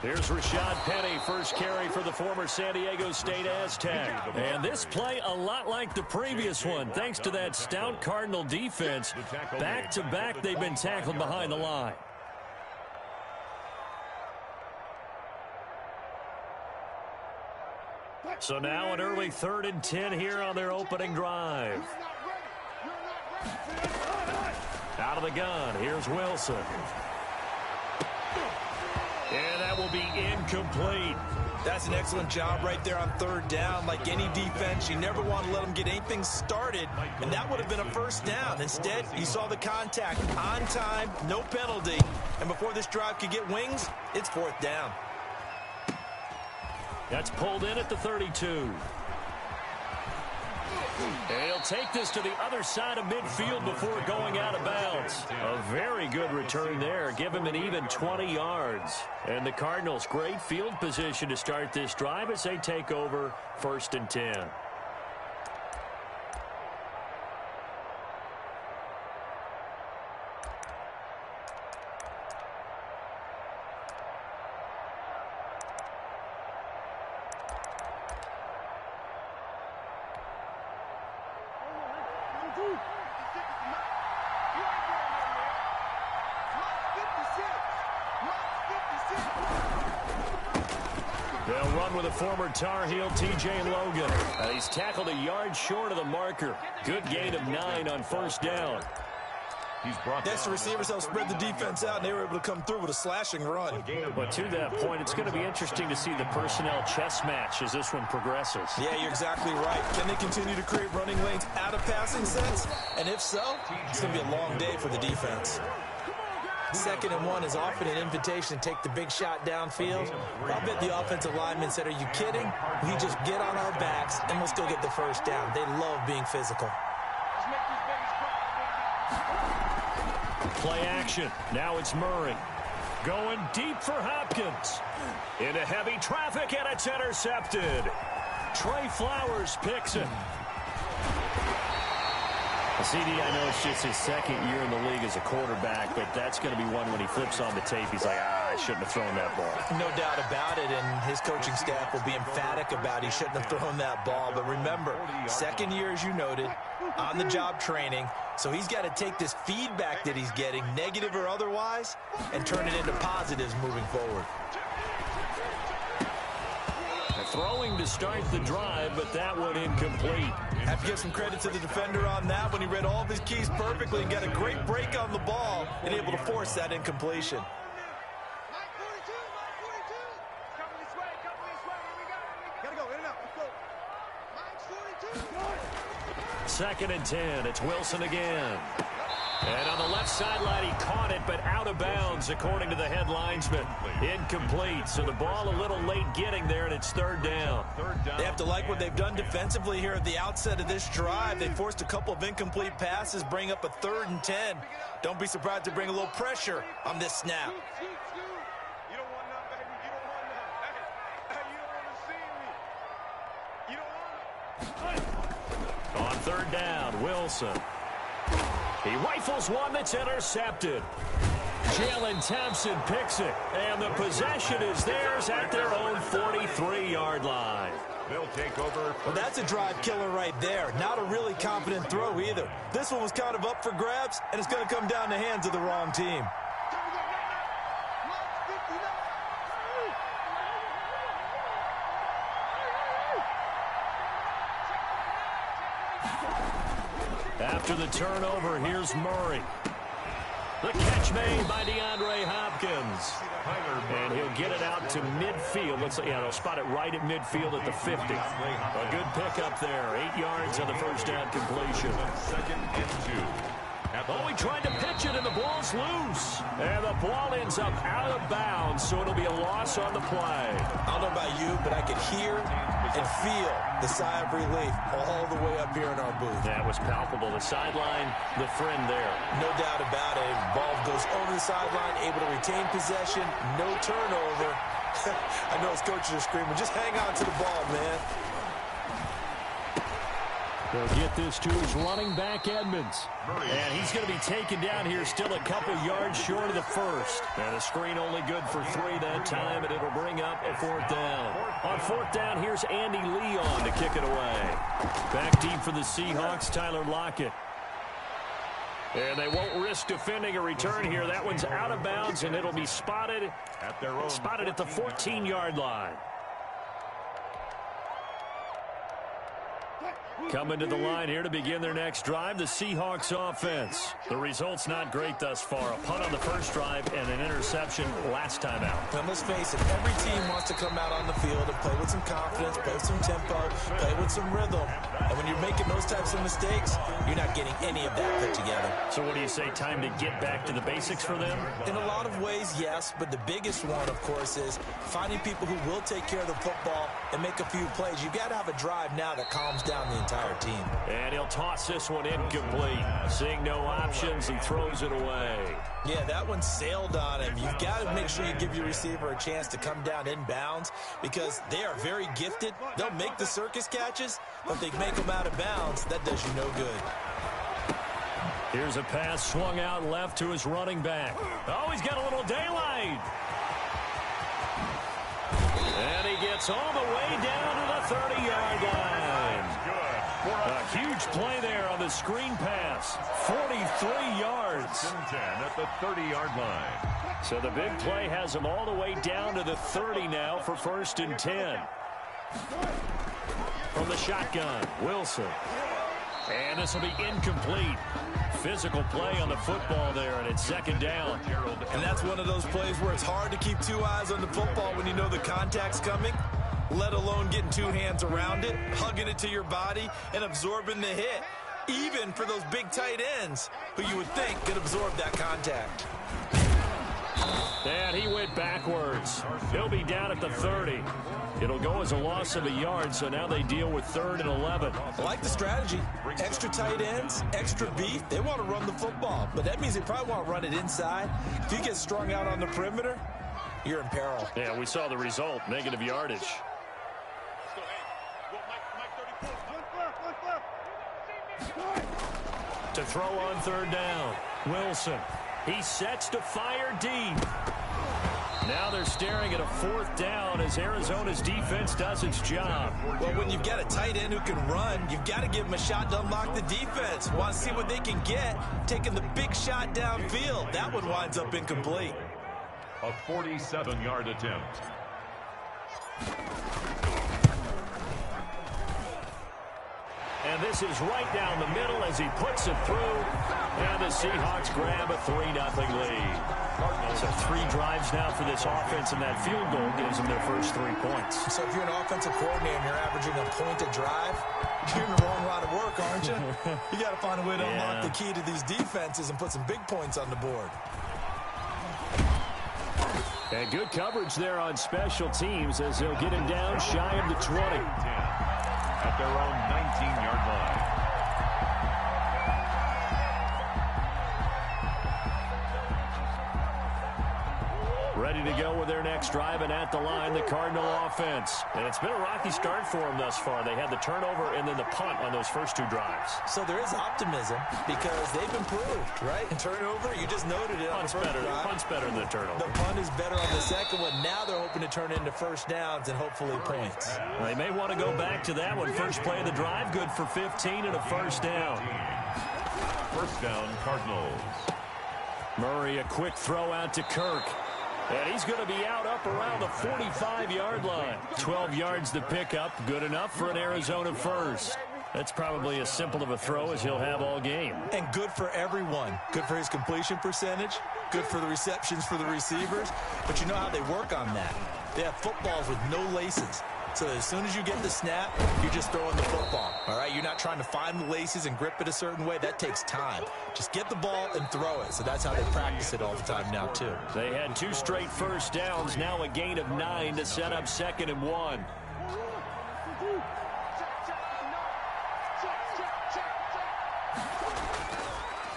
Here's Rashad Penny, first carry for the former San Diego State Aztec. And this play a lot like the previous one. Thanks to that stout Cardinal defense, back-to-back they've been tackled behind the line. So now an early 3rd and 10 here on their opening drive. Out of the gun, here's Wilson. And that will be incomplete. That's an excellent job right there on 3rd down. Like any defense, you never want to let them get anything started, and that would have been a 1st down. Instead, you saw the contact on time, no penalty, and before this drive could get wings, it's 4th down. That's pulled in at the 32. And he'll take this to the other side of midfield before going out of bounds. A very good return there. Give him an even 20 yards. And the Cardinals, great field position to start this drive as they take over 1st and 10. They'll run with a former Tar Heel, T.J. Logan. He's tackled a yard short of the marker. Good gain of 9 on 1st down. Yes, the receivers helped spread the defense out, and they were able to come through with a slashing run. But to that point, it's going to be interesting to see the personnel chess match as this one progresses. Yeah, you're exactly right. Can they continue to create running lanes out of passing sets? And if so, it's going to be a long day for the defense. 2nd and 1 is often an invitation to take the big shot downfield. I bet the offensive linemen said, are you kidding? We just get on our backs and let's go get the 1st down. They love being physical. Play action. Now it's Murray. Going deep for Hopkins. Into heavy traffic, and it's intercepted. Trey Flowers picks it. CD, I know it's just his 2nd year in the league as a quarterback, but that's going to be one when he flips on the tape. He's like, I shouldn't have thrown that ball. No doubt about it, and his coaching staff will be emphatic about he shouldn't have thrown that ball. But remember, 2nd year, as you noted, on-the-job training, so he's got to take this feedback that he's getting, negative or otherwise, and turn it into positives moving forward. Throwing to start the drive, but that one incomplete. Have to give some credit to the defender on that when he read all of his keys perfectly and got a great break on the ball and able to force that incompletion. 2nd and 10. It's Wilson again. And on the left sideline, he caught it, but out of bounds, according to the head linesman. Incomplete, so the ball a little late getting there, and it's 3rd down. They have to like what they've done defensively here at the outset of this drive. They forced a couple of incomplete passes, bring up a 3rd and 10. Don't be surprised to bring a little pressure on this snap. On 3rd down, Wilson. He rifles one that's intercepted. Jalen Thompson picks it, and the possession is theirs at their own 43-yard line. They'll take over. Well, that's a drive killer right there. Not a really confident throw either. This one was kind of up for grabs, and it's going to come down the hands of the wrong team. After the turnover, here's Murray. The catch made by DeAndre Hopkins. And he'll get it out to midfield. Looks like, yeah, they'll spot it right at midfield at the 50. A good pickup there. 8 yards on the 1st down completion. 2nd and 2. Oh, he tried to pitch it, and the ball's loose. And the ball ends up out of bounds, so it'll be a loss on the play. I don't know about you, but I could hear and feel the sigh of relief all the way up here in our booth. That was palpable. The sideline, the friend there. No doubt about it. Ball goes over the sideline, able to retain possession, no turnover. I know his coaches are screaming, just hang on to the ball, man. They'll get this to his running back, Edmonds. And he's going to be taken down here, still a couple yards short of the first. And the screen only good for 3 that time, and it'll bring up a 4th down. On 4th down, here's Andy Leon to kick it away. Back deep for the Seahawks, Tyler Lockett. And they won't risk defending a return here. That one's out of bounds, and it'll be spotted at the 14-yard line. Coming to the line here to begin their next drive, the Seahawks offense. The result's not great thus far. A punt on the first drive and an interception last time out. And let's face it, every team wants to come out on the field and play with some confidence, play with some tempo, play with some rhythm. And when you're making those types of mistakes, you're not getting any of that put together. So what do you say, time to get back to the basics for them? In a lot of ways, yes, but the biggest one, of course, is finding people who will take care of the football and make a few plays. You've got to have a drive now that calms down the entire team. And he'll toss this one incomplete. Seeing no options, he throws it away. Yeah, that one sailed on him. You've got to make sure you give your receiver a chance to come down inbounds because they are very gifted. They'll make the circus catches, but if they make them out of bounds, that does you no good. Here's a pass swung out left to his running back. Oh, he's got a little daylight. And he gets all the way down to the 30-yard line. A huge play there on the screen pass. 43 yards. 10 at the 30-yard line. So the big play has him all the way down to the 30 now for 1st and 10. From the shotgun, Wilson. And this will be incomplete. Physical play on the football there, and it's 2nd down. And that's one of those plays where it's hard to keep 2 eyes on the football when you know the contact's coming, let alone getting 2 hands around it, hugging it to your body, and absorbing the hit, even for those big tight ends who you would think could absorb that contact. And he went backwards. He'll be down at the 30. It'll go as a loss of a yard, so now they deal with 3rd and 11. I like the strategy. Extra tight ends, extra beef. They want to run the football, but that means they probably want to run it inside. If you get strung out on the perimeter, you're in peril. Yeah, we saw the result, negative yardage. To throw on 3rd down, Wilson. He sets to fire deep. Now they're staring at a 4th down as Arizona's defense does its job. Well, when you've got a tight end who can run, you've got to give him a shot to unlock the defense. Want to see what they can get, taking the big shot downfield. That one winds up incomplete. A 47-yard attempt. And this is right down the middle as he puts it through. And the Seahawks grab a 3-0 lead. So 3 drives now for this offense, and that field goal gives them their first 3 points. So if you're an offensive coordinator and you're averaging a point a drive, you're in the wrong line of work, aren't you? You got to find a way to unlock the key to these defenses and put some big points on the board. And good coverage there on special teams as they'll get him down shy of the 20. At their own 19-yard line. Ready to go with their next drive, and at the line, the Cardinal offense. And it's been a rocky start for them thus far. They had the turnover and then the punt on those first 2 drives. So there is optimism because they've improved, right? And turnover, you just noted it. Punt's better. Punt's better than the turnover. The punt is better on the second one. Now they're hoping to turn into 1st downs and hopefully points. They may want to go back to that one. First play of the drive, good for 15 and a 1st down. 1st down, Cardinals. Murray, a quick throw out to Kirk. And he's going to be out up around the 45-yard line. 12 yards to pick up. Good enough for an Arizona first. That's probably as simple of a throw as he'll have all game. And good for everyone. Good for his completion percentage. Good for the receptions for the receivers. But you know how they work on that. They have footballs with no laces. So as soon as you get the snap, you're just throwing the football. All right, you're not trying to find the laces and grip it a certain way. That takes time. Just get the ball and throw it. So that's how they practice it all the time now, too. They had 2 straight 1st downs, now a gain of 9 to set up 2nd and 1.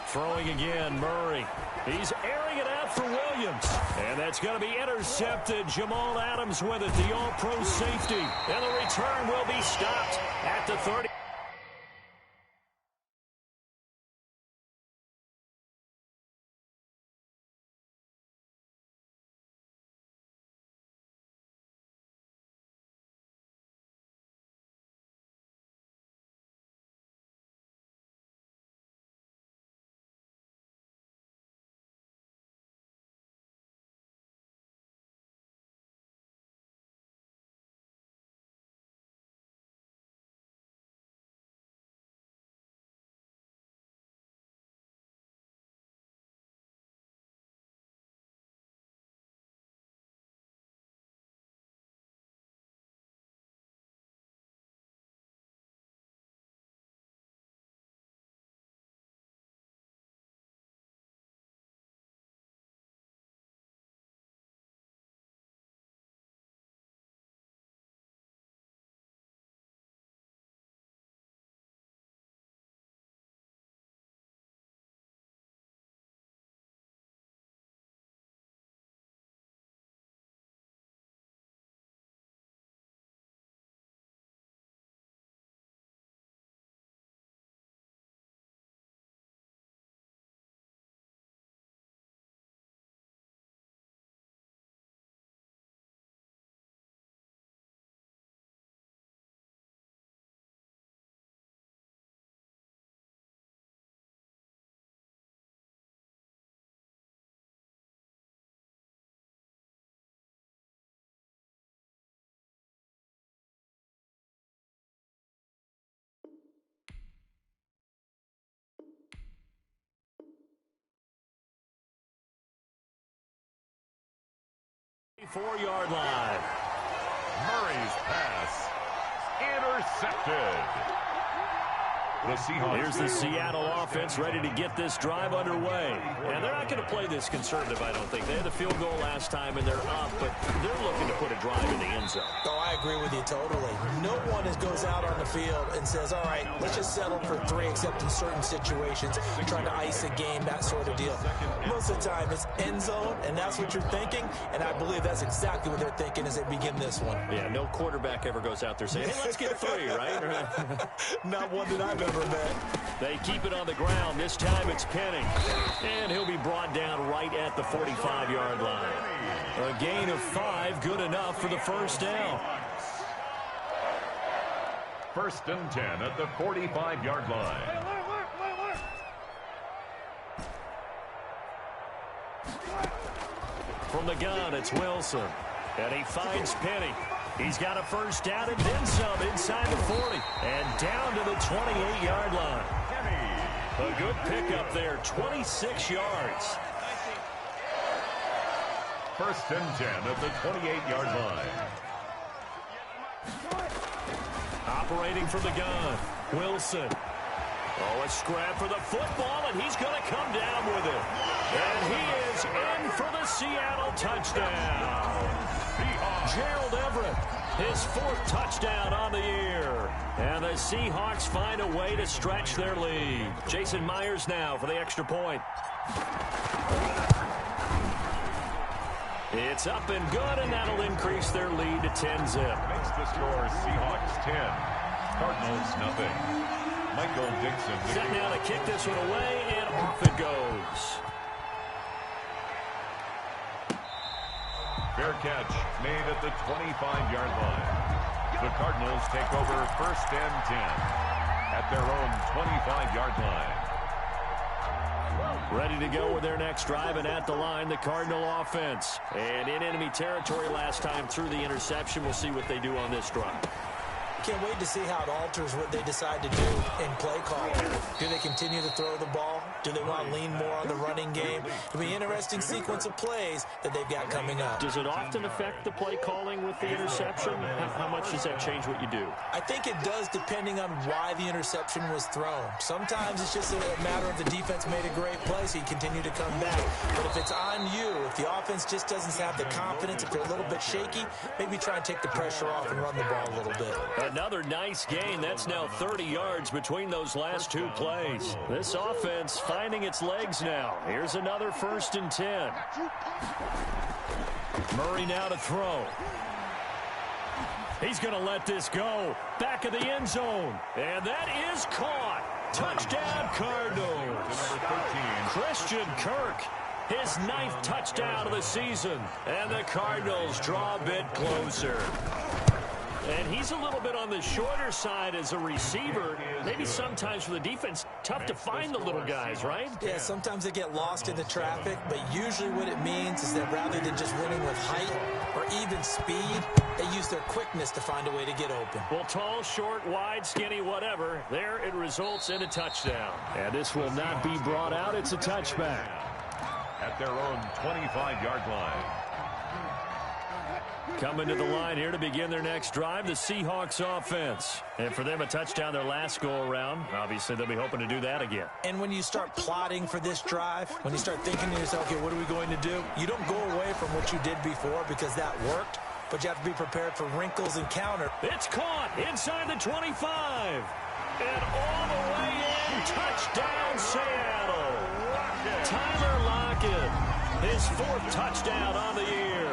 Throwing again, Murray. He's airing it out for Williams. And that's going to be intercepted. Jamal Adams with it, the all-pro safety. And the return will be stopped at the 30. 34-yard line. Murray's pass intercepted. The Seahawks. Here's the Seattle offense ready to get this drive underway. And they're not going to play this conservative, I don't think. They had the field goal last time, and they're up, but they're looking to put a drive in the end zone. Oh, I agree with you totally. No one goes out on the field and says, all right, let's just settle for 3, except in certain situations, trying to ice a game, that sort of deal. Most of the time, it's end zone, and that's what you're thinking, and I believe that's exactly what they're thinking as they begin this one. Yeah, no quarterback ever goes out there saying, hey, let's get 3, right? Not one that I've ever met. They keep it on the ground. This time it's Penning. And he'll be brought down right at the 45-yard line. A gain of 5, good enough for the first down. 1st and 10 at the 45-yard line. From the gun, it's Wilson. And he finds Penning. He's got a first down and then some inside the 40. And down to the 28-yard line. A good pickup there, 26 yards. 1st and 10 at the 28-yard line. Operating from the gun, Wilson. Oh, a scrap for the football, and he's going to come down with it. And he is in for the Seattle touchdown. Gerald Everett, his 4th touchdown on the year. And the Seahawks find a way to stretch their lead. Jason Myers now for the extra point. It's up and good, and that'll increase their lead to 10-zip. Makes the score Seahawks 10, Cardinals nothing. Michael Dixon. Set now to kick this one away, and off it goes. Fair catch made at the 25-yard line. The Cardinals take over 1st and 10 at their own 25-yard line. Ready to go with their next drive, and at the line, the Cardinal offense. And in enemy territory last time through the interception. We'll see what they do on this drive. Can't wait to see how it alters what they decide to do in play calling. Do they continue to throw the ball? Do they want to lean more on the running game? It'll be an interesting sequence of plays that they've got coming up. Does it often affect the play calling with the interception? How much does that change what you do? I think it does, depending on why the interception was thrown. Sometimes it's just a matter of the defense made a great play, so you continue to come back. But if it's on you, if the offense just doesn't have the confidence, if they're a little bit shaky, maybe try and take the pressure off and run the ball a little bit. Another nice gain. That's now 30 yards between those last 2 plays. This offense finding its legs now. Here's another 1st and 10. Murray now to throw. He's going to let this go. Back of the end zone. And that is caught. Touchdown, Cardinals. Christian Kirk, his 9th touchdown of the season. And the Cardinals draw a bit closer. And he's a little bit on the shorter side as a receiver. Maybe sometimes for the defense, tough to find the little guys, right? Yeah, sometimes they get lost in the traffic, but usually what it means is that rather than just winning with height or even speed, they use their quickness to find a way to get open. Well, tall, short, wide, skinny, whatever, there it results in a touchdown. And this will not be brought out. It's a touchback. At their own 25-yard line. Coming to the line here to begin their next drive, the Seahawks offense. And for them, a touchdown their last go-around. Obviously, they'll be hoping to do that again. And when you start plotting for this drive, when you start thinking to yourself, okay, what are we going to do? You don't go away from what you did before because that worked, but you have to be prepared for wrinkles and counter. It's caught inside the 25. And all the way in, touchdown, Seattle. Tyler Lockett, his 4th touchdown on the year.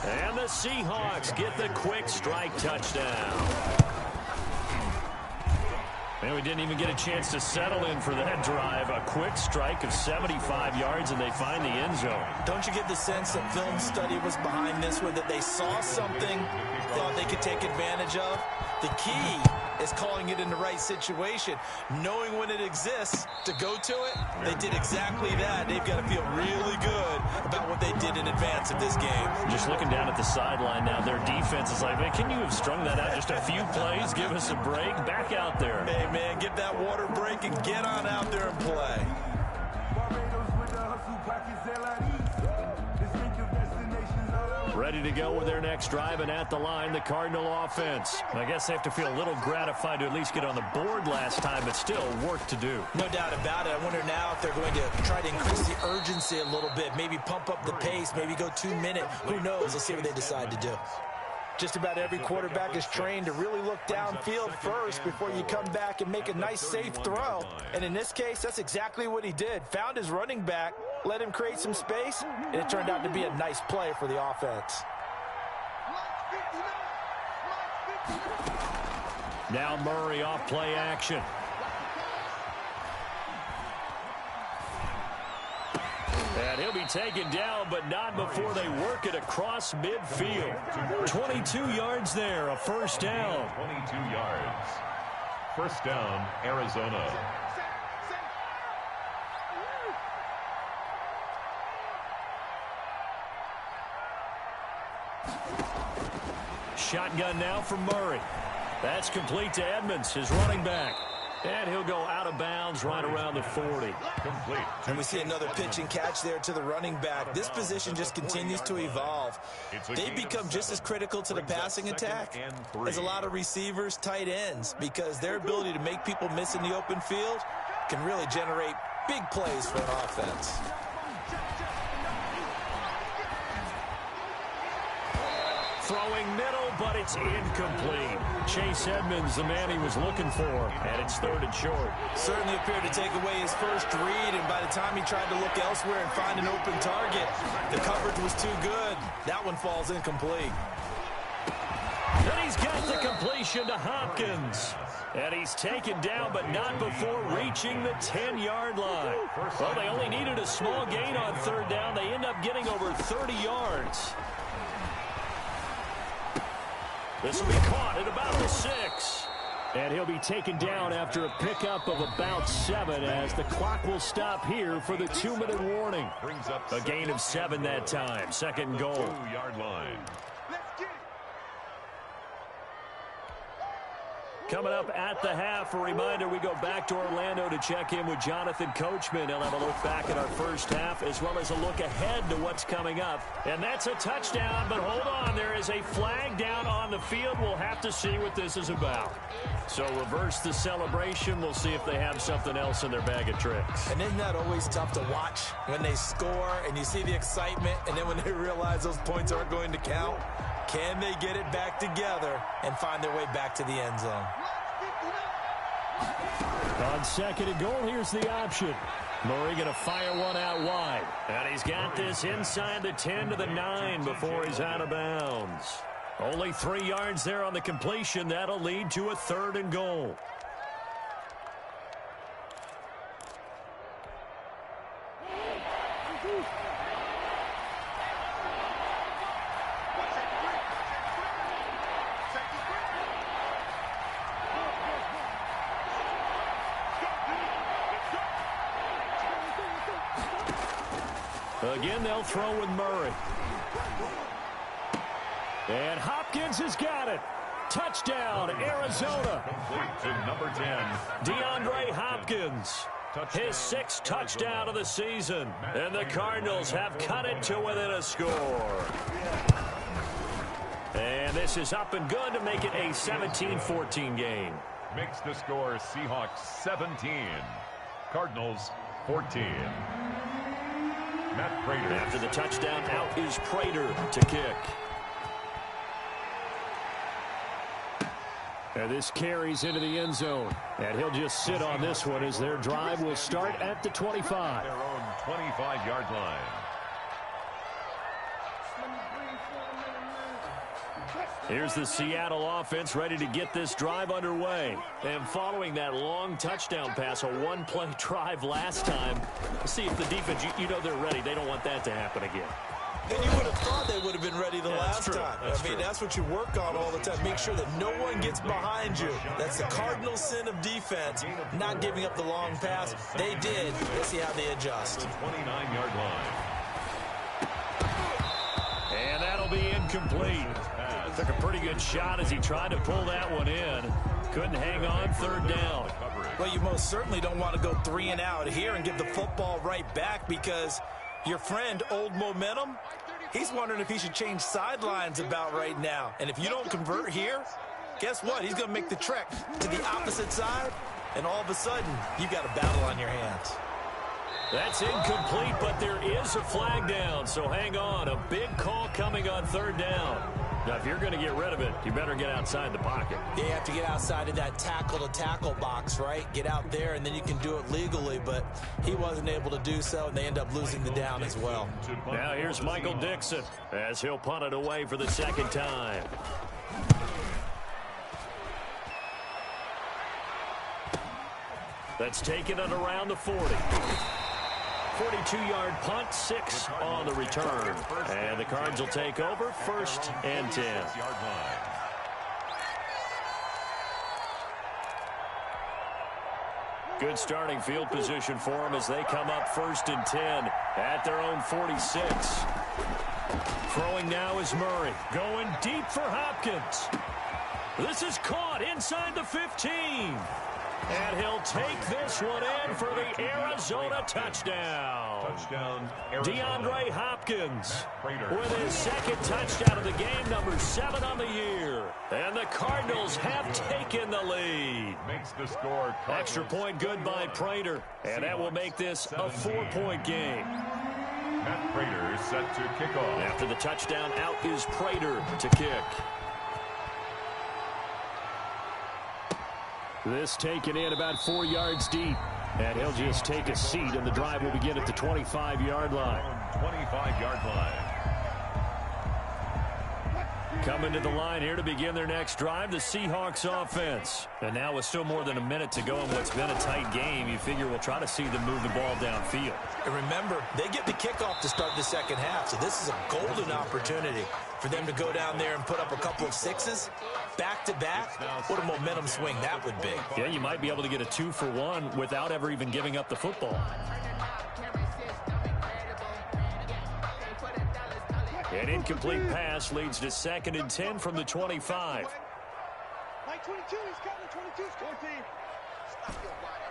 And the Seahawks get the quick strike touchdown. And we didn't even get a chance to settle in for that drive. A quick strike of 75 yards, and they find the end zone. Don't you get the sense that film study was behind this one, that they saw something that they could take advantage of? The key is calling it in the right situation, knowing when it exists to go to it. They did exactly that. They've got to feel really good about what they did in advance of this game. Just looking down at the sideline now, their defense is like, man, can you have strung that out just a few plays? Give us a break. Back out there. Hey, man, get that water break and get on out there and play. ready to go with their next drive, and at the line, the Cardinal offense. I guess they have to feel a little gratified to at least get on the board last time, but still work to do. No doubt about it. I wonder now if they're going to try to increase the urgency a little bit, maybe pump up the pace, maybe go 2 minute. Who knows? Let's see what they decide to do. Just about every quarterback is trained to really look downfield first before you come back and make a nice, safe throw. And in this case, that's exactly what he did. Found his running back, let him create some space, and it turned out to be a nice play for the offense. Now Murray off play action. And he'll be taken down, but not before they work it across midfield. 22 yards there, a first down. 22 yards. First down, Arizona. Shotgun now for Murray. That's complete to Edmonds, his running back. And he'll go out of bounds right around the 40. Complete. And we see another pitch and catch there to the running back. This position just continues to evolve. They become just as critical to the passing attack as a lot of receivers, tight ends, because their ability to make people miss in the open field can really generate big plays for an offense. Throwing middle, but it's incomplete. Chase Edmonds, the man he was looking for, and it's third and short. Certainly appeared to take away his first read, and by the time he tried to look elsewhere and find an open target, the coverage was too good. That one falls incomplete. And he's got the completion to Hopkins. And he's taken down, but not before reaching the 10-yard line. Well, they only needed a small gain on third down. They end up getting over 30 yards. This will be caught at about the 6. And he'll be taken down after a pickup of about 7 as the clock will stop here for the 2-minute warning. A gain of 7 that time. Second and goal. 2-yard line. Coming up at the half, a reminder, we go back to Orlando to check in with Jonathan Coachman. He'll have a look back at our first half as well as a look ahead to what's coming up. And that's a touchdown, but hold on, there is a flag down on the field. We'll have to see what this is about. So reverse the celebration. We'll see if they have something else in their bag of tricks. And isn't that always tough to watch when they score and you see the excitement, and then when they realize those points aren't going to count? Can they get it back together and find their way back to the end zone? On second and goal, here's the option. Murray going to fire one out wide. And he's got this inside the 10 to the 9 before he's out of bounds. Only 3 yards there on the completion. That'll lead to a third and goal. Again, they'll throw with Murray. And Hopkins has got it. Touchdown, Arizona. Complete to number 10. DeAndre Hopkins. His 6th touchdown of the season. And the Cardinals have cut it to within a score. And this is up and good to make it a 17-14 game. Makes the score Seahawks 17. Cardinals 14. Matt Prater. After the touchdown, out is Prater to kick. And this carries into the end zone. And he'll just sit on this one as their drive will start at the 25. Their own 25-yard line. Here's the Seattle offense ready to get this drive underway. And following that long touchdown pass, a one-play drive last time, see if the defense, you know they're ready. They don't want that to happen again. And you would have thought they would have been ready the last time. I mean, that's what you work on all the time. Make sure that no one gets behind you. That's the cardinal sin of defense, not giving up the long pass. They did. Let's see how they adjust. 29-yard line. And that'll be incomplete. Took a pretty good shot as he tried to pull that one in. Couldn't hang on, third down. Well, you most certainly don't want to go 3 and out here and give the football right back, because your friend, Old Momentum, He's wondering if he should change sidelines about right now. And if you don't convert here, guess what? He's going to make the trek to the opposite side, and all of a sudden, you've got a battle on your hands. That's incomplete, but there is a flag down, so hang on. A big call coming on third down. Now, if you're going to get rid of it, you better get outside the pocket. Yeah, you have to get outside of that tackle-to-tackle box, right? Get out there, and then you can do it legally, but he wasn't able to do so, and they end up losing the down as well. Now here's Michael Dixon as he'll punt it away for the second time. That's taken it around the 40. 42-yard punt, 6 on the return. And the Cards will take over, 1st and 10. Good starting field position for them as they come up 1st and 10 at their own 46. Throwing now is Murray. Going deep for Hopkins. This is caught inside the 15. And he'll take this one in for the Arizona touchdown. DeAndre Hopkins with his second touchdown of the game, number 7 on the year. And the Cardinals have taken the lead. Makes the score. Extra point good by Prater. And that will make this a 4-point game. Matt Prater is set to kick off. After the touchdown, out is Prater to kick. This taken in about 4 yards deep. And he'll just take a seat, and the drive will begin at the 25-yard line. 25-yard line. Coming to the line here to begin their next drive, the Seahawks offense. And now with still more than a minute to go in what's been a tight game, you figure we'll try to see them move the ball downfield. And remember, they get the kickoff to start the second half, so this is a golden opportunity for them to go down there and put up a couple of sixes back-to-back. What a momentum swing that would be. Yeah, you might be able to get a 2-for-1 without ever even giving up the football. An incomplete pass leads to 2nd and 10 from the 25. Mike 22, he's coming. 22's coming. Stop your body.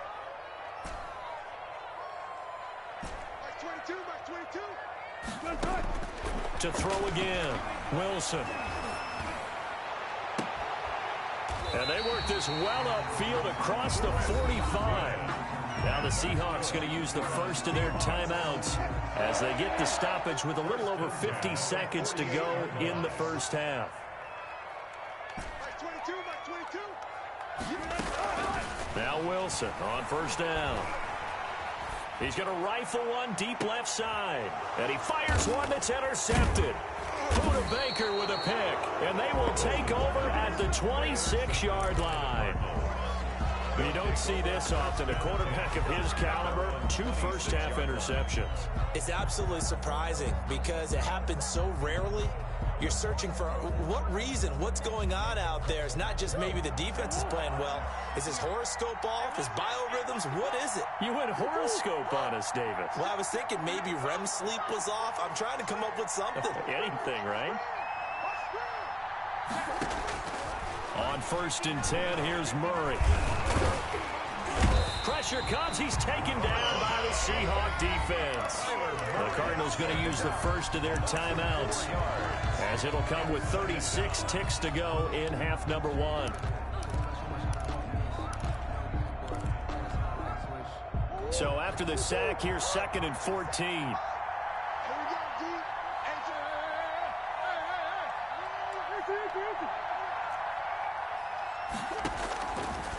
Mike 22. To throw again, Wilson. And they work this well upfield across the 45. Now the Seahawks going to use the first of their timeouts as they get the stoppage with a little over 50 seconds to go in the first half. Now Wilson on first down. He's going to rifle one deep left side. And he fires one that's intercepted. Buda Baker with a pick. And they will take over at the 26-yard line. You don't see this often. A quarterback of his caliber, 2 first-half interceptions. It's absolutely surprising because it happens so rarely. You're searching for what reason, what's going on out there. It's not just maybe the defense is playing well. Is his horoscope off? His biorhythms? What is it? You went horoscope on us, Davis. Well, I was thinking maybe REM sleep was off. I'm trying to come up with something. Anything, right? On 1st and 10, here's Murray. Pressure comes. He's taken down by the Seahawk defense. The Cardinals going to use the first of their timeouts as it'll come with 36 ticks to go in half number 1. So after the sack, here's 2nd and 14.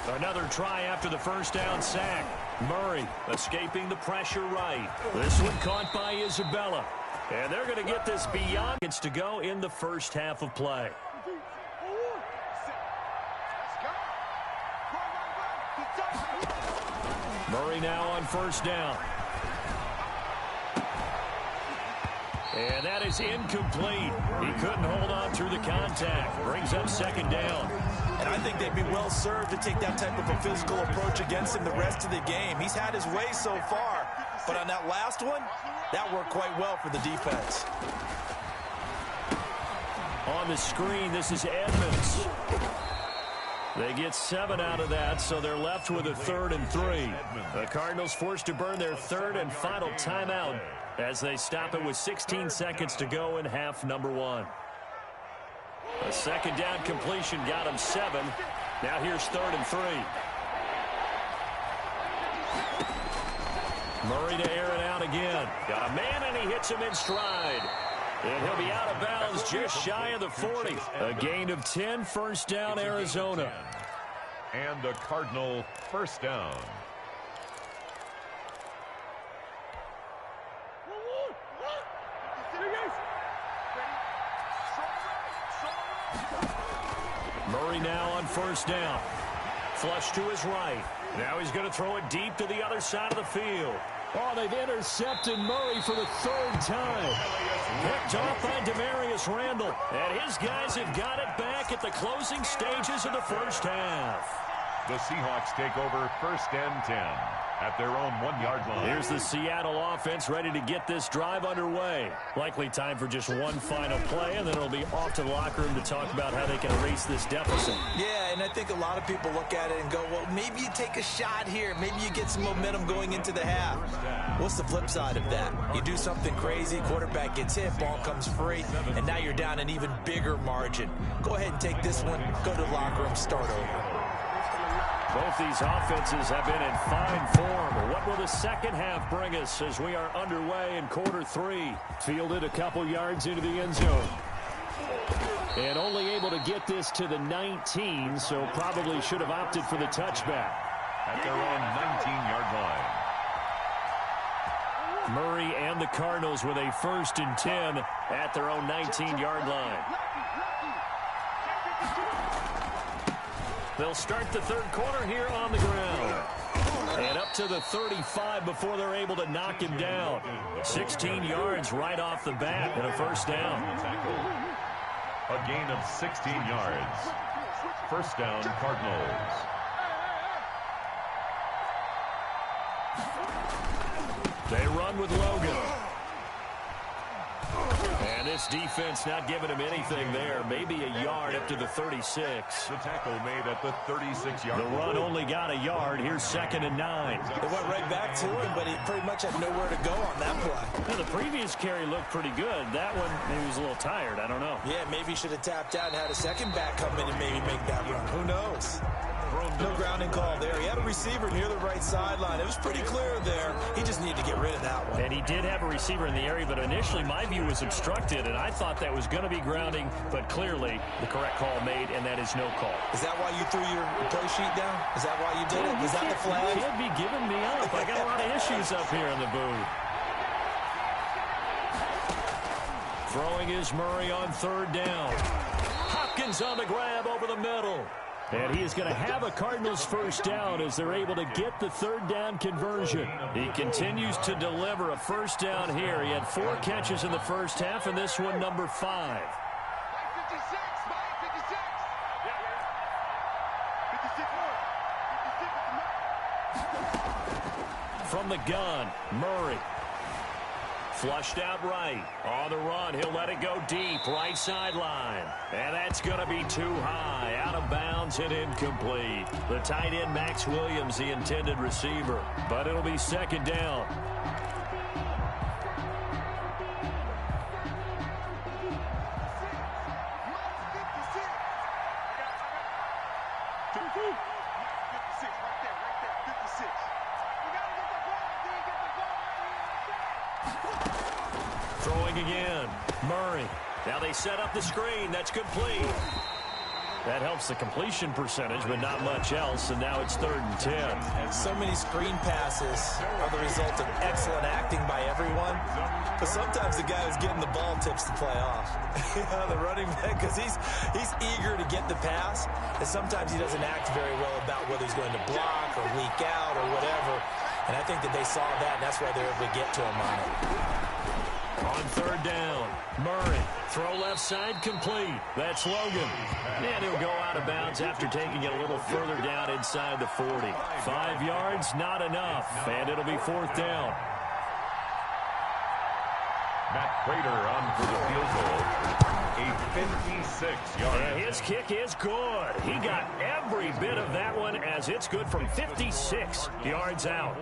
Another try after the first down sack. Murray escaping the pressure right. This one caught by Isabella. And they're going to get this beyond it's to go in the first half of play. Murray now on first down. And that is incomplete. He couldn't hold on through the contact. Brings up 2nd down. And I think they'd be well served to take that type of a physical approach against him the rest of the game. He's had his way so far. But on that last one, that worked quite well for the defense. On the screen, this is Edmonds. They get 7 out of that, so they're left with a 3rd and 3. The Cardinals forced to burn their 3rd and final timeout as they stop it with 16 seconds to go in half number one. A second down completion got him 7. Now here's 3rd and 3. Murray to air it out again. Got a man, and he hits him in stride. And he'll be out of bounds just shy of the 40. A gain of 10, first down, Arizona. And the Cardinal first down. Murray now on first down. Flush to his right. Now he's going to throw it deep to the other side of the field. Oh, they've intercepted Murray for the 3rd time. Picked off by Demarius Randall. And his guys have got it back at the closing stages of the first half. The Seahawks take over first and 10 at their own 1-yard line. Here's the Seattle offense ready to get this drive underway. Likely time for just one final play, and then it'll be off to the locker room to talk about how they can erase this deficit. Yeah, and I think a lot of people look at it and go, well, maybe you take a shot here. Maybe you get some momentum going into the half. What's the flip side of that? You do something crazy, quarterback gets hit, ball comes free, and now you're down an even bigger margin. Go ahead and take this one, go to the locker room, start over. Both these offenses have been in fine form. What will the second half bring us as we are underway in quarter 3? Fielded a couple yards into the end zone. And only able to get this to the 19, so probably should have opted for the touchback. At their own 19-yard line. Murray and the Cardinals with a 1st and 10 at their own 19-yard line. They'll start the 3rd quarter here on the ground. And up to the 35 before they're able to knock him down. 16 yards right off the bat and a first down. A gain of 16 yards. First down, Cardinals. They run with Logan. And this defense not giving him anything there. Maybe a yard up to the 36. The tackle made at the 36-yard line. The run only got a yard. Here's 2nd and 9. They went right back to him, but he pretty much had nowhere to go on that play. Now, the previous carry looked pretty good. That one, maybe he was a little tired. I don't know. Yeah, maybe he should have tapped out and had a second back come in and maybe make that run. Who knows? No grounding call there. He had a receiver near the right sideline. It was pretty clear there. He just needed to get rid of that one. And he did have a receiver in the area, but initially my view was obstructed, and I thought that was going to be grounding, but clearly the correct call made, and that is no call. Is that why you threw your play sheet down? Is that why you did it? Is that the flag? You can't be giving me up. I got a lot of issues up here in the booth. Throwing is Murray on 3rd down. Hopkins on the grab over the middle. And he is going to have a Cardinals first down as they're able to get the 3rd down conversion. He continues to deliver a first down here. He had 4 catches in the first half, and this one number 5. From the gun, Murray. Flushed out right. On the run, he'll let it go deep, right sideline. And that's going to be too high. Out of bounds and incomplete. The tight end, Max Williams, the intended receiver. But it'll be 2nd down. Throwing again. Murray. Now they set up the screen. That's complete. That helps the completion percentage, but not much else, and now it's 3rd and 10. So many screen passes are the result of excellent acting by everyone, but sometimes the guy who's getting the ball tips the play off. The running back, because he's eager to get the pass, and sometimes he doesn't act very well about whether he's going to block or leak out or whatever, and I think that they saw that, and that's why they were able to get to him on it. On 3rd down, Murray. Throw left side complete. That's Logan. And he'll go out of bounds after taking it a little further down inside the 40. 5 yards, not enough. And it'll be 4th down. Matt Prater on for the field goal. a 56-yard. And his kick is good. He got every bit of that one as it's good from 56 yards out.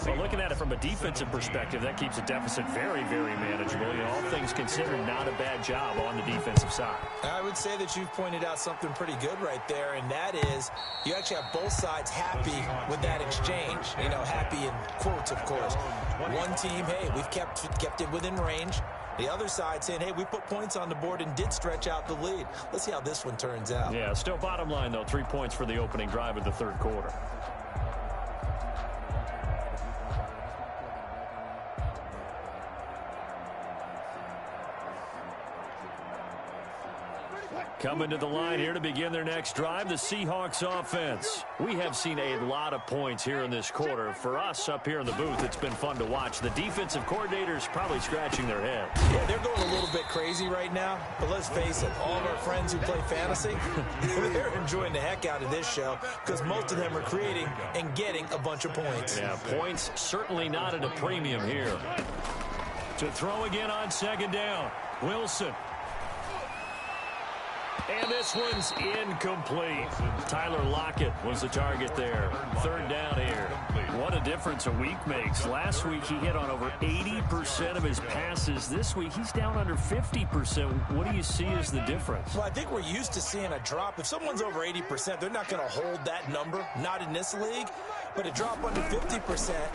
Well, looking at it from a defensive perspective, that keeps a deficit very, very manageable. You know, all things considered, not a bad job on the defensive side. I would say that you've pointed out something pretty good right there, and that is you actually have both sides happy with that exchange. You know, happy in quotes, of course. One team, hey, we've kept it within range. The other side saying, hey, we put points on the board and did stretch out the lead. Let's see how this one turns out. Yeah, still bottom line, though, 3 points for the opening drive of the third quarter. Coming to the line here to begin their next drive, the Seahawks offense. We have seen a lot of points here in this quarter. For us up here in the booth, it's been fun to watch. The defensive coordinators probably scratching their heads. Yeah, they're going a little bit crazy right now, but let's face it, all of our friends who play fantasy, they're enjoying the heck out of this show because most of them are creating and getting a bunch of points. Yeah, points certainly not at a premium here. To throw again on second down, Wilson. And this one's incomplete. Tyler Lockett was the target there. Third down here. What a difference a week makes. Last week he hit on over 80% of his passes. This week he's down under 50%. What do you see as the difference? Well, I think we're used to seeing a drop. If someone's over 80%, they're not going to hold that number. Not in this league. But a drop under 50%,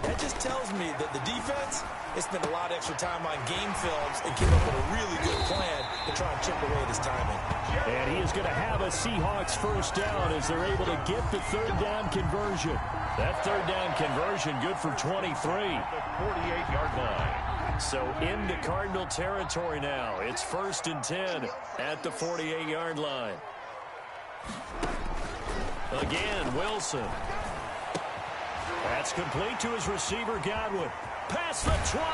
that just tells me that the defense has spent a lot of extra time on game films and came up with a really good plan to try and chip away at his timing. And he is going to have a Seahawks first down as they're able to get the third down conversion. That third down conversion good for 23. The 48-yard line. So into Cardinal territory now. It's 1st and 10 at the 48-yard line. Again, Wilson. That's complete to his receiver, Godwin. Past the 20.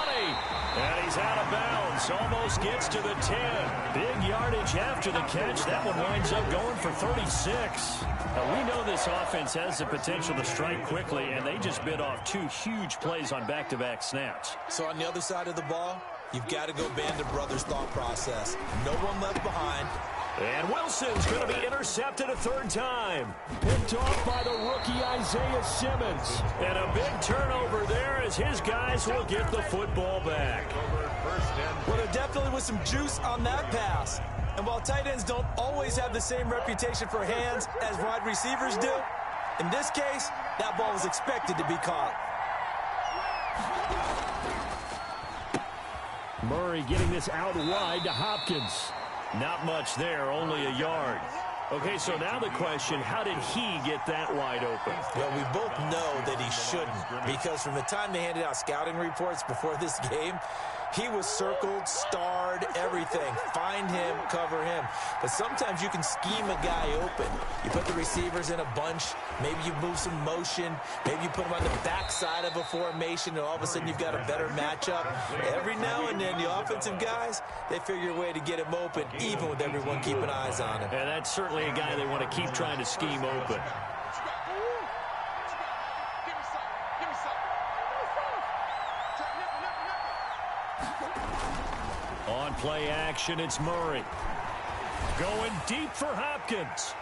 And he's out of bounds. Almost gets to the 10. Big yardage after the catch. That one winds up going for 36. Now, we know this offense has the potential to strike quickly, and they just bit off 2 huge plays on back-to-back snaps. So on the other side of the ball, you've got to go Band of Brothers thought process. No one left behind. And Wilson's going to be intercepted a third time. Picked off by the rookie Isaiah Simmons. And a big turnover there as his guys will get the football back. Well, there definitely was some juice on that pass. And while tight ends don't always have the same reputation for hands as wide receivers do, in this case, that ball was expected to be caught. Murray getting this out wide to Hopkins. Not much there, only a yard. Okay, so now the question, how did he get that wide open? Well, we both know that he shouldn't, because from the time they handed out scouting reports before this game, he was circled, starred, everything. Find him, cover him. But sometimes you can scheme a guy open. You put the receivers in a bunch. Maybe you move some motion. Maybe you put them on the backside of a formation, and all of a sudden you've got a better matchup. Every now and then, the offensive guys, they figure a way to get him open, even with everyone keeping eyes on him. And that's certainly a guy they want to keep trying to scheme open. On play action, it's Murray. Going deep for Hopkins.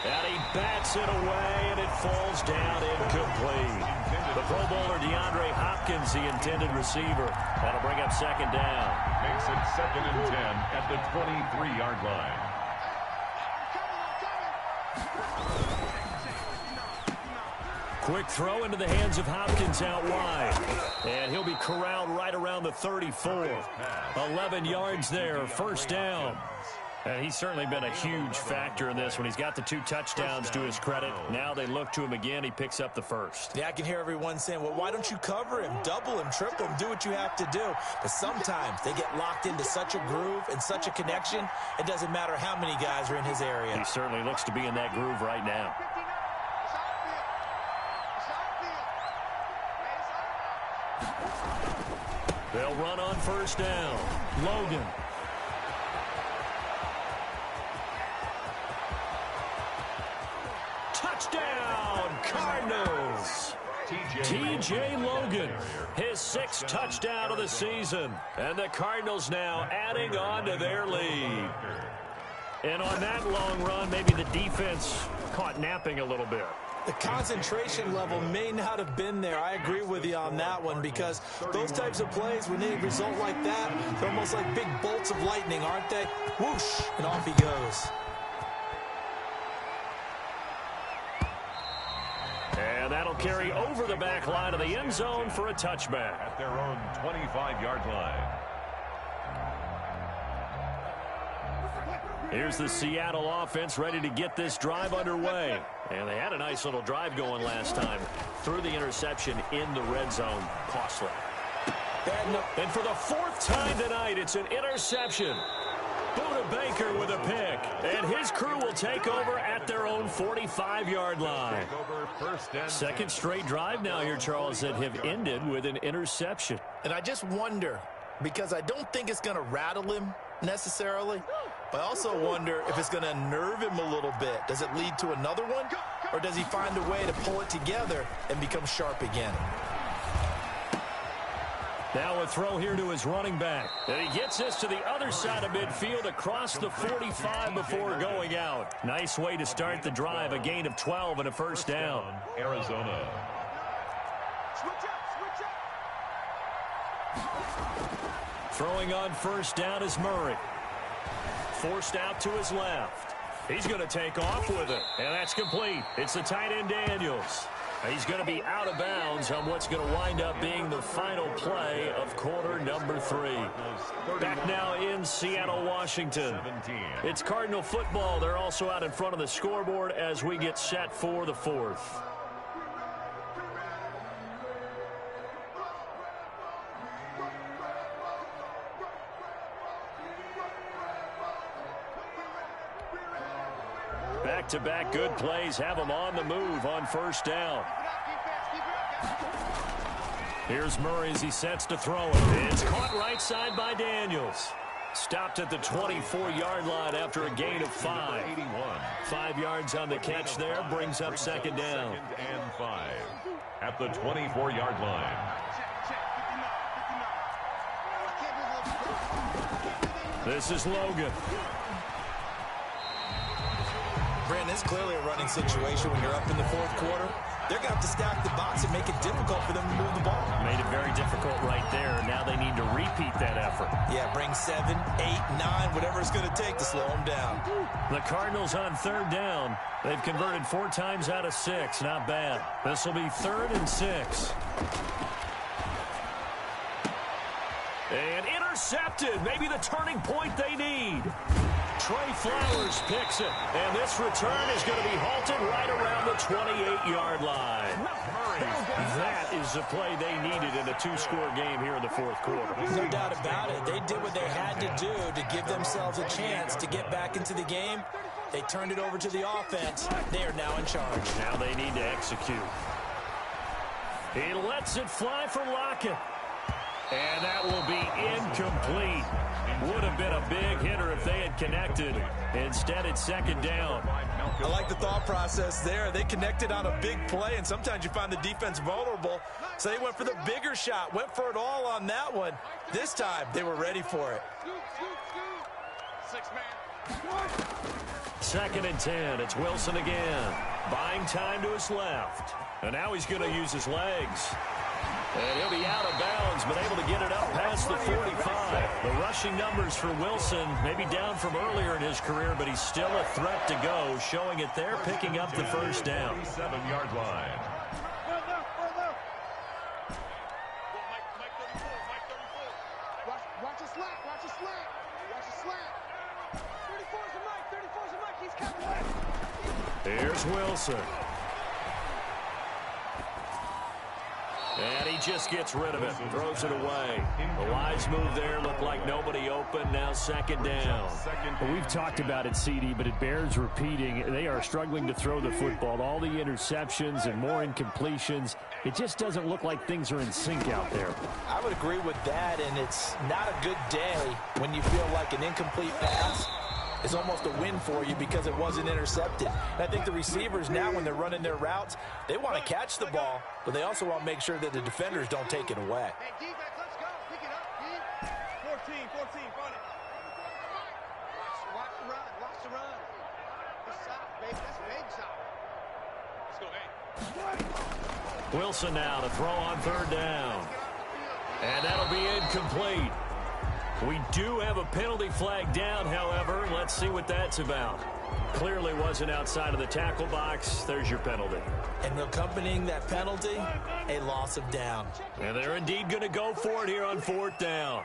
And he bats it away, and it falls down incomplete. The Pro Bowler DeAndre Hopkins, the intended receiver. That'll bring up second down. Makes it 2nd and 10 at the 23-yard line. Quick throw into the hands of Hopkins out wide. And he'll be corralled right around the 34. 11 yards there, first down. And he's certainly been a huge factor in this when he's got the 2 touchdowns to his credit. Now they look to him again. He picks up the first. Yeah, I can hear everyone saying, well, why don't you cover him, double him, triple him, do what you have to do. But sometimes they get locked into such a groove and such a connection, it doesn't matter how many guys are in his area. He certainly looks to be in that groove right now. They'll run on first down. Logan. Touchdown, Cardinals. T.J. Logan, his 6th touchdown of the season. And the Cardinals now adding on to their lead. And on that long run, maybe the defense caught napping a little bit. The concentration level may not have been there. I agree with you on that one, because those types of plays, when they result like that, they're almost like big bolts of lightning, aren't they? Whoosh, and off he goes. And that'll carry over the back line of the end zone for a touchback. At their own 25-yard line. Here's the Seattle offense ready to get this drive underway. And they had a nice little drive going last time. Threw the interception in the red zone. Costly. And for the 4th time tonight, it's an interception. Buda Baker with a pick. And his crew will take over at their own 45-yard line. Second straight drive now here, Charles, that have ended with an interception. And I just wonder, because I don't think it's going to rattle him necessarily, but I also wonder if it's going to nerve him a little bit. Does it lead to another one? Or does he find a way to pull it together and become sharp again? Now a throw here to his running back. And he gets this to the other side of midfield across the 45 before going out. Nice way to start the drive. A gain of 12 and a first down. Arizona. Throwing on first down is Murray. Forced out to his left. He's going to take off with it. And that's complete. It's the tight end Daniels. He's going to be out of bounds on what's going to wind up being the final play of quarter number 3. Back now in Seattle, Washington. It's Cardinal football. They're also out in front of the scoreboard as we get set for the 4th. Back-to-back good plays have them on the move on first down. Here's Murray as he sets to throw it. It's caught right side by Daniels. Stopped at the 24-yard line after a gain of 5. 5 yards on the catch there, brings up second down. Second and 5 at the 24-yard line. This is Logan. Brandon, it's clearly a running situation when you're up in the 4th quarter. They're going to have to stack the box and make it difficult for them to move the ball. Made it very difficult right there. Now they need to repeat that effort. Yeah, bring 7, 8, 9, whatever it's going to take to slow them down. The Cardinals on third down. They've converted 4 times out of 6. Not bad. This will be 3rd and 6. And intercepted. Maybe the turning point they need. Trey Flowers picks it, and this return is going to be halted right around the 28-yard line. That is the play they needed in a 2-score game here in the 4th quarter. No doubt about it. They did what they had to do to give themselves a chance to get back into the game. They turned it over to the offense. They are now in charge. Now they need to execute. He lets it fly for Lockett. And that will be incomplete. Would have been a big hitter if they had connected. Instead, it's second down. I like the thought process there. They connected on a big play, and sometimes you find the defense vulnerable. So they went for the bigger shot, went for it all on that one. This time, they were ready for it. 2nd and 10. It's Wilson again. Buying time to his left. And now he's going to use his legs. And he'll be out of bounds, but able to get it up past the 45. The rushing numbers for Wilson, maybe down from earlier in his career, but he's still a threat to go, showing it there, picking up the first down. 7-yard line. Watch a slant, watch a slant, watch a slant. 34's a Mike, he's coming left. Here's Wilson. And he just gets rid of it, throws it away. The wise move there, looked like nobody open, now second down. Well, we've talked about it, CD, but it bears repeating. They are struggling to throw the football. All the interceptions and more incompletions. It just doesn't look like things are in sync out there. I would agree with that, and it's not a good day when you feel like an incomplete pass is almost a win for you because it wasn't intercepted. And I think the receivers now, when they're running their routes, they want to catch the ball, but they also want to make sure that the defenders don't take it away. Hey, defense, let's go. Pick it up, D. 14, run it. Watch the run, watch the run. That's solid, baby. That's big solid. Let's go, hey. Wilson now to throw on third down. And that'll be incomplete. We do have a penalty flag down, however. Let's see what that's about. Clearly wasn't outside of the tackle box. There's your penalty. And accompanying that penalty, a loss of down. And they're indeed going to go for it here on fourth down.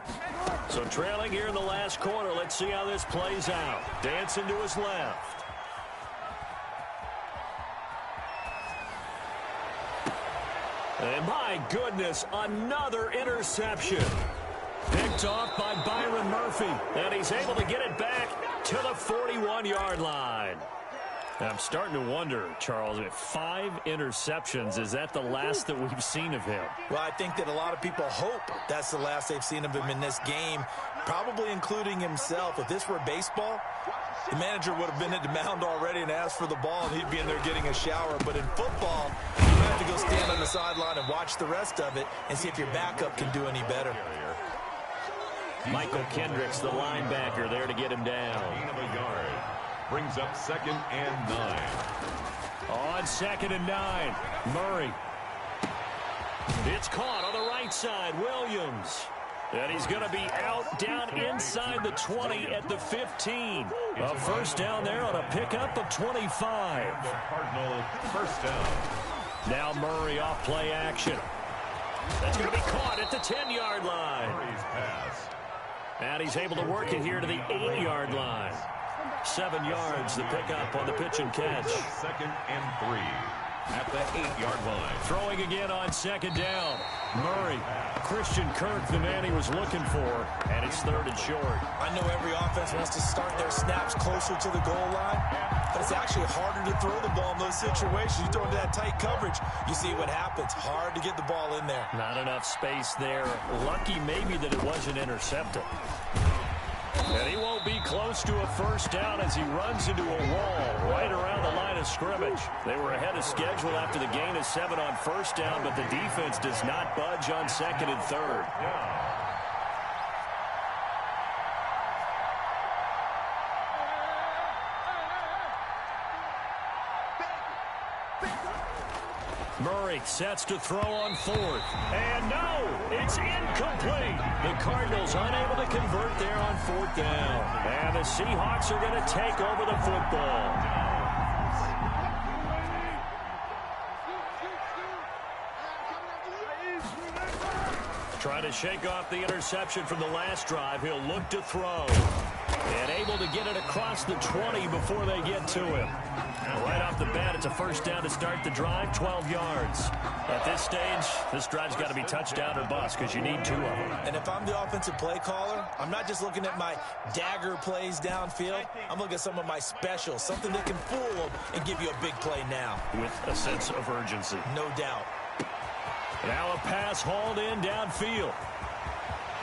So trailing here in the last quarter. Let's see how this plays out. Dancing to his left. And my goodness, another interception. Picked off by Byron Murphy. And he's able to get it back to the 41-yard line. I'm starting to wonder, Charles, if 5 interceptions, is that the last that we've seen of him? Well, I think that a lot of people hope that's the last they've seen of him in this game, probably including himself. If this were baseball, the manager would have been at the mound already and asked for the ball, and he'd be in there getting a shower. But in football, you have to go stand on the sideline and watch the rest of it and see if your backup can do any better. Michael Kendricks, the linebacker, there to get him down. Gain of a yard. Brings up 2nd and 9. On 2nd and 9, Murray. It's caught on the right side, Williams. And he's going to be out down inside the 20 at the 15. A first down there on a pickup of 25. The Cardinal first down. Now Murray off play action. That's going to be caught at the 10-yard line. Murray's pass. And he's able to work it here to the 8-yard line. 7 yards, the pickup on the pitch and catch. 2nd and 3 at the 8-yard line. Throwing again on 2nd down. Murray, Christian Kirk, the man he was looking for, and it's 3rd and short. I know every offense wants to start their snaps closer to the goal line, but it's actually harder to throw the ball in those situations. You throw into that tight coverage, you see what happens. Hard to get the ball in there. Not enough space there. Lucky maybe that it wasn't intercepted. And he won't be close to a first down as he runs into a wall right around the line of scrimmage. They were ahead of schedule after the gain of 7 on first down, but the defense does not budge on 2nd and 3rd. Murray sets to throw on 4th. And no, it's incomplete. The Cardinals unable to convert there on 4th down. And the Seahawks are going to take over the football. Trying to shake off the interception from the last drive. He'll look to throw. And able to get it across the 20 before they get to him. Right off the bat, it's a first down to start the drive, 12 yards. At this stage, this drive's got to be touchdown or bust because you need 2 of them. And if I'm the offensive play caller, I'm not just looking at my dagger plays downfield. I'm looking at some of my specials, something that can fool them and give you a big play now. With a sense of urgency. No doubt. Now a pass hauled in downfield.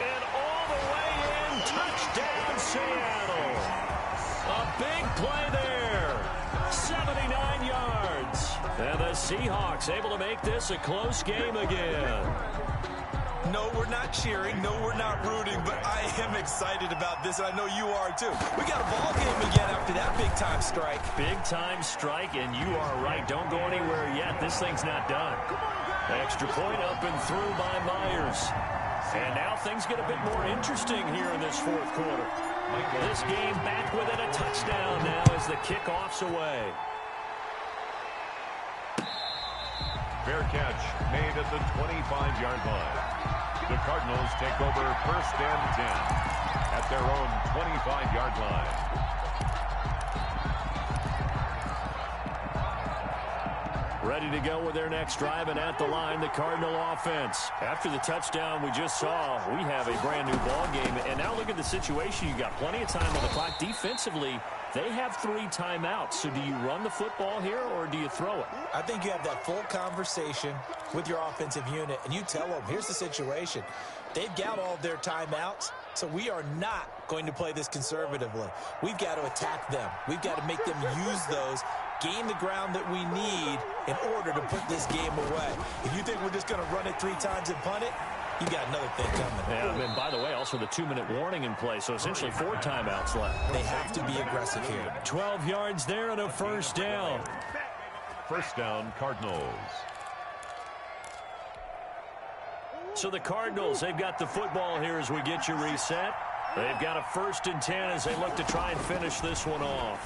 And all the way in, touchdown Seattle. A big play there. 79 yards. And the Seahawks able to make this a close game again. No, we're not cheering. No, we're not rooting. But I am excited about this, and I know you are too. We got a ball game again after that big-time strike. Big-time strike, and you are right. Don't go anywhere yet. This thing's not done. Extra point up and through by Myers. And now things get a bit more interesting here in this 4th quarter. This game back within a touchdown now as the kickoff's away. Fair catch made at the 25-yard line. The Cardinals take over 1st and 10 at their own 25-yard line. Ready to go with their next drive, and at the line, the Cardinal offense. After the touchdown we just saw, we have a brand new ball game. And now look at the situation. You got plenty of time on the clock. Defensively, they have 3 timeouts. So do you run the football here or do you throw it? I think you have that full conversation with your offensive unit, and you tell them, here's the situation. They've got all their timeouts. So we are not going to play this conservatively. We've got to attack them. We've got to make them use those, gain the ground that we need in order to put this game away. If you think we're just going to run it 3 times and punt it, you got another thing coming. Yeah, and by the way, also the 2-minute warning in play, so essentially 4 timeouts left. They have to be aggressive here. 12 yards there and a first down. First down, Cardinals. So the Cardinals, they've got the football here as we get you reset. They've got a 1st and 10 as they look to try and finish this one off.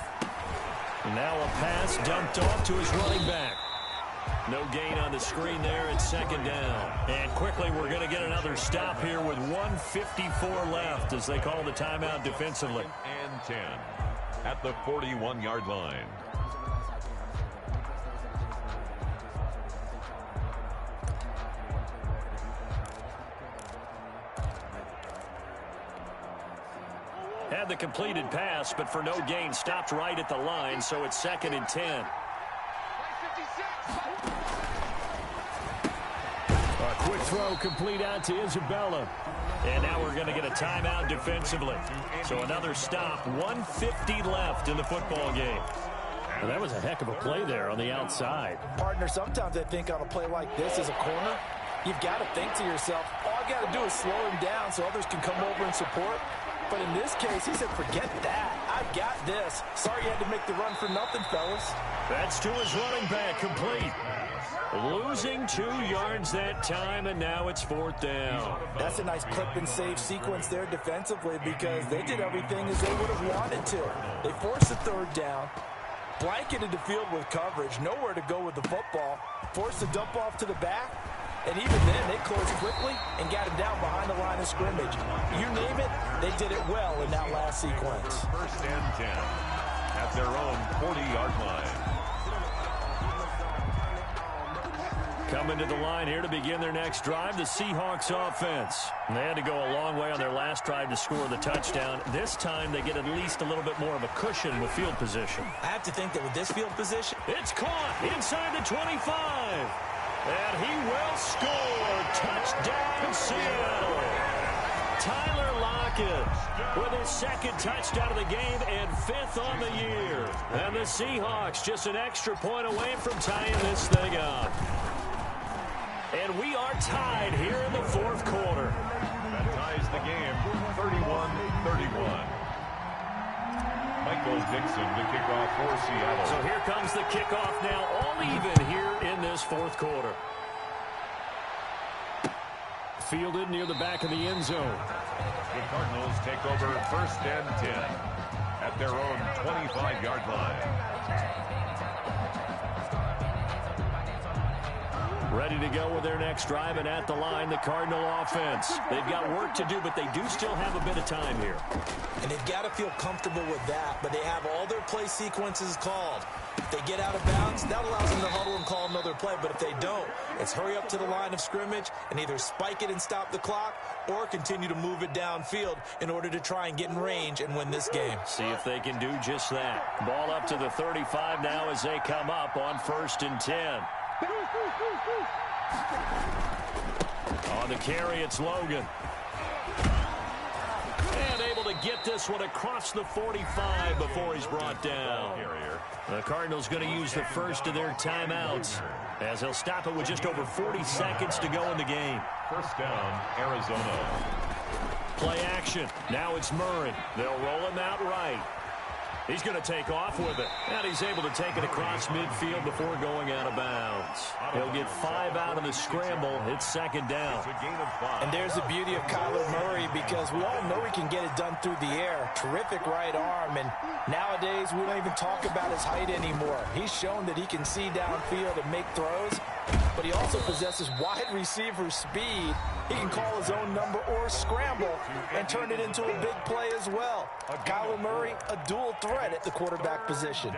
And now a pass dumped off to his running back. No gain on the screen there. It's 2nd down. And quickly we're going to get another stop here with 1:54 left as they call the timeout defensively. And 10 at the 41-yard line. Had the completed pass, but for no gain, stopped right at the line, so it's 2nd and 10. A quick throw complete out to Isabella. And now we're going to get a timeout defensively. So another stop, 1:50 left in the football game. Well, that was a heck of a play there on the outside. Partner, sometimes I think on a play like this as a corner, you've got to think to yourself, all I got to do is slow him down so others can come over and support. But in this case, he said, forget that. I've got this. Sorry you had to make the run for nothing, fellas. That's to his running back, complete. Losing 2 yards that time, and now it's 4th down. That's a nice clip and save sequence there defensively because they did everything as they would have wanted to. They forced the 3rd down, blanketed the field with coverage, nowhere to go with the football, forced the dump off to the back, and even then they closed quickly and got him down behind the line of scrimmage. You name it, they did it well in that last sequence. 1st and 10 at their own 40-yard line. Coming to the line here to begin their next drive, the Seahawks offense. And they had to go a long way on their last drive to score the touchdown. This time they get at least a little bit more of a cushion with field position. I have to think that with this field position, it's caught inside the 25. And he will score. Touchdown, Seattle. Tyler Lockett with his 2nd touchdown of the game and 5th on the year. And the Seahawks just an extra point away from tying this thing up. And we are tied here in the 4th quarter. That ties the game 31-31. Michael Dixon to kick off for Seattle. So here comes the kickoff now, all even here in this 4th quarter. Fielded near the back of the end zone. The Cardinals take over 1st and 10 at their own 25-yard line. Ready to go with their next drive, and at the line, the Cardinal offense. They've got work to do, but they do still have a bit of time here. And they've got to feel comfortable with that, but they have all their play sequences called. If they get out of bounds, that allows them to huddle and call another play, but if they don't, it's hurry up to the line of scrimmage and either spike it and stop the clock or continue to move it downfield in order to try and get in range and win this game. See if they can do just that. Ball up to the 35 now as they come up on 1st and 10. On the carry, it's Logan. And able to get this one across the 45 before he's brought down. The Cardinals going to use the first of their timeouts as they'll stop it with just over 40 seconds to go in the game. 1st down, Arizona. Play action. Now it's Murray. They'll roll him out right. He's going to take off with it. And he's able to take it across midfield before going out of bounds. He'll get 5 out of the scramble. It's 2nd down. And there's the beauty of Kyler Murray because we all know he can get it done through the air. Terrific right arm. And nowadays, we don't even talk about his height anymore. He's shown that he can see downfield and make throws. But he also possesses wide receiver speed. He can call his own number or scramble and turn it into a big play as well. Kyler Murray, a dual threat at the quarterback position.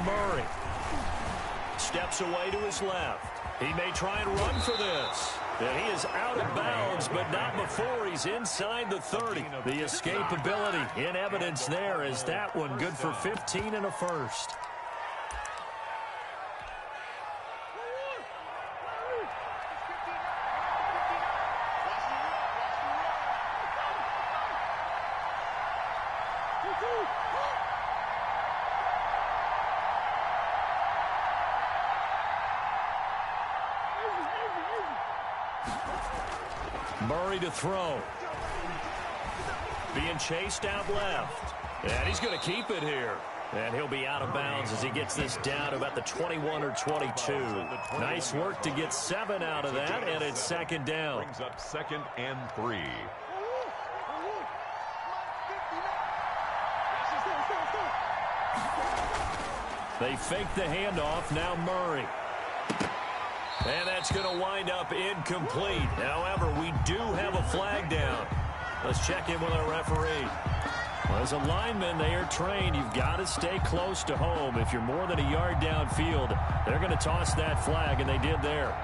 Murray. Steps away to his left. He may try and run for this. And he is out of bounds, but not before he's inside the 30. The escapability in evidence there as that one good for 15 and a first. Murray to throw. Being chased out left. And he's going to keep it here. And he'll be out of bounds as he gets this down to about the 21 or 22. Nice work to get 7 out of that, and it's second down. Brings up 2nd and 3. They fake the handoff. Now Murray. And that's going to wind up incomplete. However, we do have a flag down. Let's check in with our referee. Well, as a lineman, they are trained. You've got to stay close to home. If you're more than a yard downfield, they're going to toss that flag, and they did there.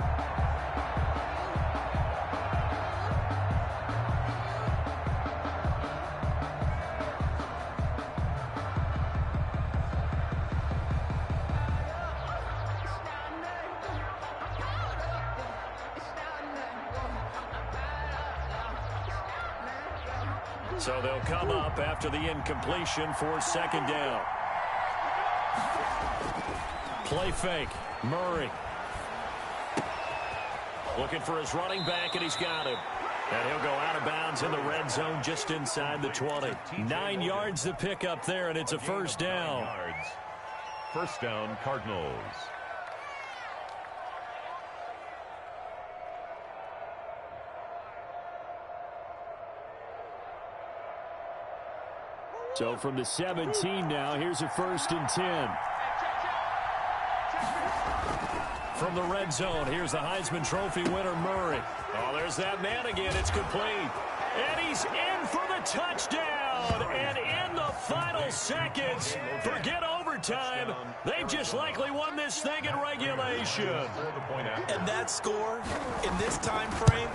So they'll come up after the incompletion for second down. Play fake. Murray. Looking for his running back, and he's got him. And he'll go out of bounds in the red zone just inside the 20. 9 yards to pick up there, and it's a first down. First down, Cardinals. So from the 17 now, here's a 1st and 10. From the red zone, here's the Heisman Trophy winner, Murray. Oh, there's that man again. It's complete. And he's in for the touchdown. And in the final seconds, forget overtime. They've just likely won this thing in regulation. And that score in this time frame,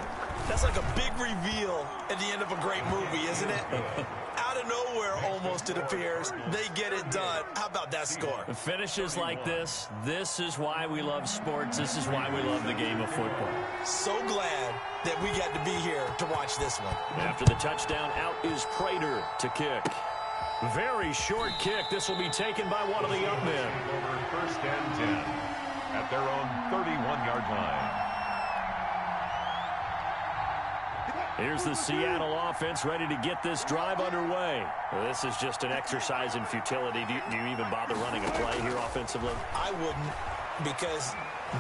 that's like a big reveal at the end of a great movie, isn't it? Out of nowhere, almost, it appears, they get it done. How about that score? Finishes like this is why we love sports. This is why we love the game of football. So glad that we got to be here to watch this one. After the touchdown, out is Prater to kick. Very short kick. This will be taken by one of the up men. Over 1st and 10 at their own 31-yard line. Here's the Seattle offense ready to get this drive underway. Well, this is just an exercise in futility. Do you even bother running a play here offensively? I wouldn't, because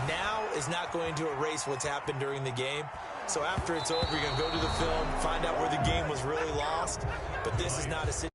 now is not going to erase what's happened during the game. So after it's over, you're going to go to the film, find out where the game was really lost. But this is not a situation.